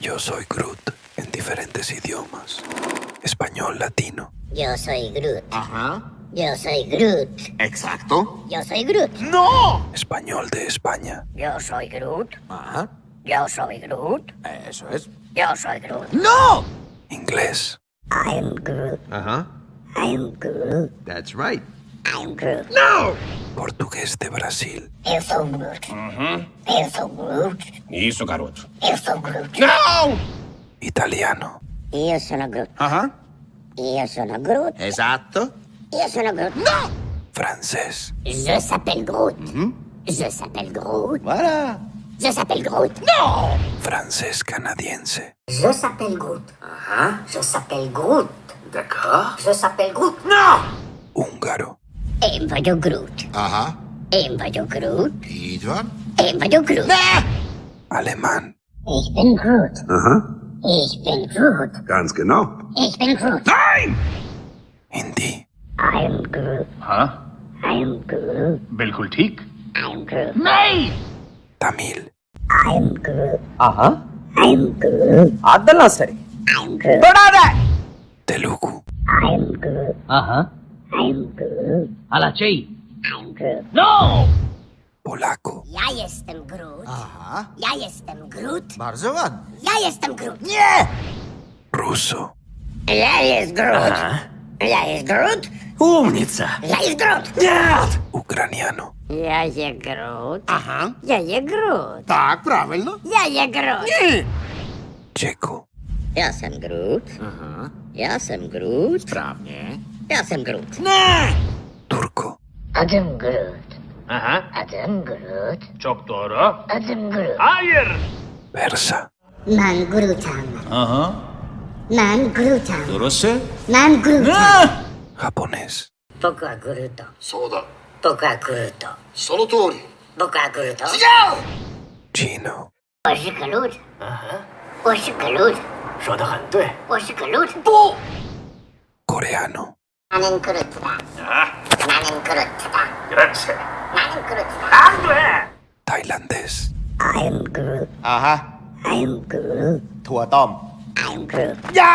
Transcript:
Yo soy Groot en diferentes idiomas. Español, latino. Yo soy Groot. Ajá. Yo soy Groot. Exacto. Yo soy Groot. ¡No! Español de España. Yo soy Groot. Ajá. Yo soy Groot. Eso es. Yo soy Groot. ¡No! Inglés. I'm Groot. Ajá. I'm Groot. That's right. I'm Groot. ¡No! Portugués de Brasil. Eu sou Groot. Eu sou Groot. Isso, garoto. Eu sou Groot. ¡No! Italiano. Io sono Groot. Ajá. Io sono Groot. Exacto. Io sono Groot. ¡No! Francés. Je s'appelle Groot. Je s'appelle Groot. Voilà. Je s'appelle Groot. ¡No! Francés canadiense. Je s'appelle Groot. Ajá. Je s'appelle Groot. D'accord. Je s'appelle Groot. ¡No! Húngaro. En voglio Groot. Ajá. En voglio Groot. Így van. En voglio Groot. Alemán. Ich bin Groot. Ajá. Ich bin Groot. Ganz genau. Ich bin Groot. Nein! Hindi. I'm Groot. हाँ I'm Groot. बिल्कुल ठीक I'm Groot. Tamil. I'm Groot. Aha. I'm Groot. Adala sari. I'm Groot. Telugu. I'm Groot. Aha. I'm Groot. Ala చెయ్యి. I'm Groot. Polaco. Ja jestem Groot. Aha. Ja jestem Groot. Bardzo ładnie. Ja jestem Groot. Nie! Ruso. Ja jest Groot. Ja jest Groot. Umnica. Ja jest Groot. Ucraniano. Ja je Groot. Aha. Ja je Groot. Tak, правильно. Ja je Groot. Checo. Ja jestem Groot. Aha. Ja jestem Groot. Sprawnie. Ja jestem Groot. Nie! Turco. Adım Groot. Aha, Adım Groot. çok doğru. Adım Groot. Hayır. Persa. Ben Groot'um. Aha, Ben Groot'um. doğrusu. Ben Groot'um. Japonés.僕はグルート。そうだ。僕はグルート。その通り。僕はグルート。Chino. 我是格鲁特。我是格鲁特。说得很对。我是格鲁特。 Coreano. 나는 그루트다. 나는 그루트다. 그렇지. 나는 그루트다. 안 돼. Tailandés. I'm Groot. Aha. I'm Groot. ถั่วต้ม I'm Groot. ยา